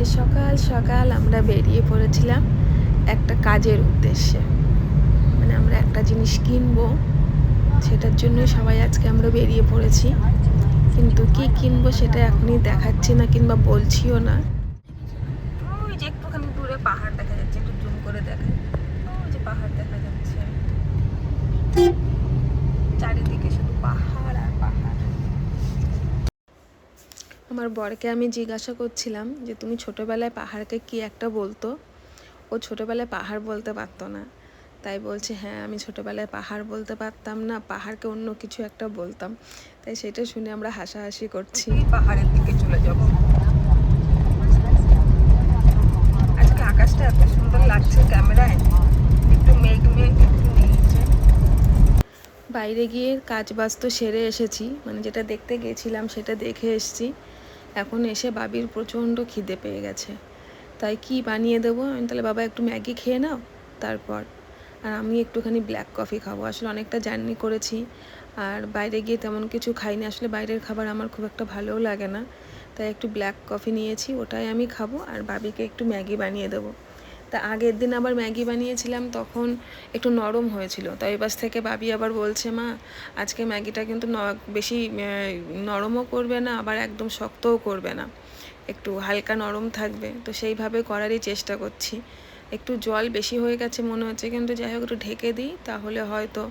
আজকে সকাল সকাল আমরা বেরিয়ে পড়েছিলাম একটা কাজের উদ্দেশ্যে। মানে আমরা একটা জিনিস কিনবো, সেটার জন্যই সবাই আজকে আমরা বেরিয়ে পড়েছি। কিন্তু কি কিনবো সেটা এখনই দেখাচ্ছি না কিংবা বলছিও না। ওই যে একটুখানি দূরে পাহাড় দেখা যাচ্ছে, একটু জুম করে দেখাই। ওই যে পাহাড় দেখা যাচ্ছে, চারিদিকে শুধু পাহাড় আর পাহাড়। আমার বরকে আমি জিজ্ঞাসা করছিলাম যে তুমি ছোটোবেলায় পাহাড়কে কি একটা বলতো। ও ছোটোবেলায় পাহাড় বলতে পারতো না, তাই বলছে হ্যাঁ আমি ছোটোবেলায় পাহাড় বলতে পারতাম না, পাহাড়কে অন্য কিছু একটা বলতাম। তাই সেটা শুনে আমরা হাসাহাসি করছি। পাহাড়ের দিকে চলে যাব। আজকে আকাশটা এত সুন্দর লাগছে ক্যামেরায়, একটু মেঘ মেঘ একটু নীলচে। বাইরে গিয়ে কাজ বাজ তো সেরে এসেছি, মানে যেটা দেখতে গেছিলাম সেটা দেখে এসেছি। এখন এসে বাবির প্রচণ্ড খিদে পেয়ে গেছে, তাই কি বানিয়ে দেবো আমি, তাহলে বাবা একটু ম্যাগি খেয়ে নাও তারপর, আর আমি একটুখানি ব্ল্যাক কফি খাবো। আসলে অনেকটা জার্নি করেছি আর বাইরে গিয়ে তেমন কিছু খাইনি, আসলে বাইরের খাবার আমার খুব একটা ভালোও লাগে না, তাই একটু ব্ল্যাক কফি নিয়েছি, ওটাই আমি খাবো আর বাবিকে একটু ম্যাগি বানিয়ে দেবো। তা আগের দিন আবার ম্যাগি বানিয়েছিলাম, তখন একটু নরম হয়েছিল, তাই এবার থেকে বাবি আবার বলছে মা আজকে ম্যাগিটা কিন্তু বেশি নরমও করবে না আবার একদম শক্তও করবে না, একটু হালকা নরম থাকবে। তো সেইভাবে করারই চেষ্টা করছি। একটু জল বেশি হয়ে গেছে মনে হচ্ছে, কিন্তু যাই হোক একটু ঢেকে দিই, তাহলে হয়তো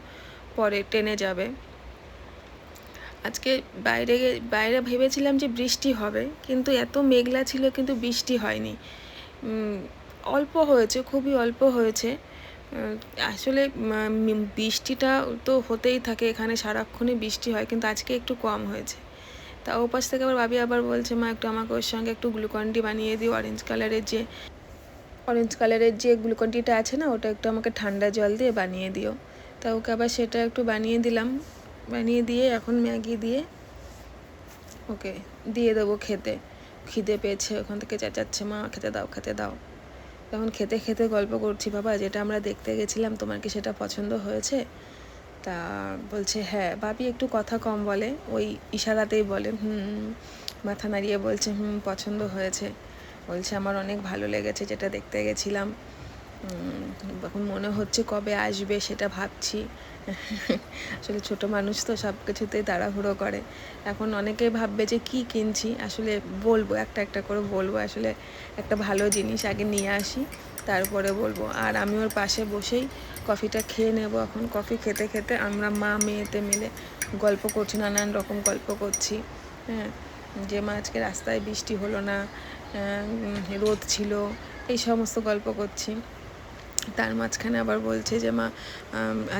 পরে টেনে যাবে। আজকে বাইরে বাইরে ভেবেছিলাম যে বৃষ্টি হবে, কিন্তু এত মেঘলা ছিল কিন্তু বৃষ্টি হয়নি। অল্প হয়েছে, খুবই অল্প হয়েছে। আসলে বৃষ্টিটা তো হতেই থাকে এখানে, সারাক্ষণই বৃষ্টি হয়, কিন্তু আজকে একটু কম হয়েছে। তা ওপাশ থেকে আবার ভাবি আবার বলছে মা একটু আমাকে ওর সঙ্গে একটু গ্লুকন ডি বানিয়ে দিও, অরেঞ্জ কালারের যে গ্লুকন ডিটা আছে না, ওটা একটু আমাকে ঠান্ডা জল দিয়ে বানিয়ে দিও। তা ওকে আবার সেটা একটু বানিয়ে দিলাম, বানিয়ে দিয়ে এখন ম্যাগি দিয়ে ওকে দিয়ে দেবো খেতে। খিদে পেয়েছে, ওখান থেকে চেঁচাচ্ছে মা খেতে দাও খেতে দাও। তখন খেতে খেতে গল্প করছি, বাবা যেটা আমরা দেখতে গেছিলাম তোমার কি সেটা পছন্দ হয়েছে? তা বলছে হ্যাঁ। বাপি একটু কথা কম বলে, ওই ইশারাতেই বলে মাথা নাড়িয়ে বলছে পছন্দ হয়েছে। বলছে আমার অনেক ভালো লেগেছে যেটা দেখতে গেছিলাম, এখন মনে হচ্ছে কবে আসবে সেটা ভাবছি। আসলে ছোট মানুষ তো সব কিছুতেই তাড়াহুড়ো করে। এখন অনেকেই ভাববে যে কি কিনছি, আসলে বলবো একটা একটা করে বলবো, আসলে একটা ভালো জিনিস আগে নিয়ে আসি তারপরে বলবো। আর আমি ওর পাশে বসেই কফিটা খেয়ে নেব। এখন কফি খেতে খেতে আমরা মা মেয়েতে মিলে গল্প করছি, নানান রকম গল্প করছি। হ্যাঁ, যে মা আজকে রাস্তায় বৃষ্টি হলো না, রোদ ছিল, এই সমস্ত গল্প করছি। তার মাঝখানে আবার বলছে যে মা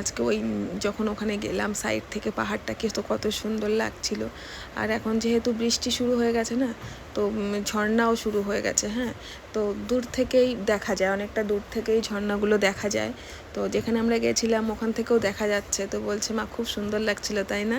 আজকে ওই যখন ওখানে গেলাম সাইড থেকে পাহাড়টাকে তো কত সুন্দর লাগছিল, আর এখন যেহেতু বৃষ্টি শুরু হয়ে গেছে না, তো ঝর্ণাও শুরু হয়ে গেছে। হ্যাঁ, তো দূর থেকেই দেখা যায়, অনেকটা দূর থেকেই ঝর্ণাগুলো দেখা যায়। তো যেখানে আমরা গেছিলাম ওখান থেকেও দেখা যাচ্ছে। তো বলছে মা খুব সুন্দর লাগছিল তাই না?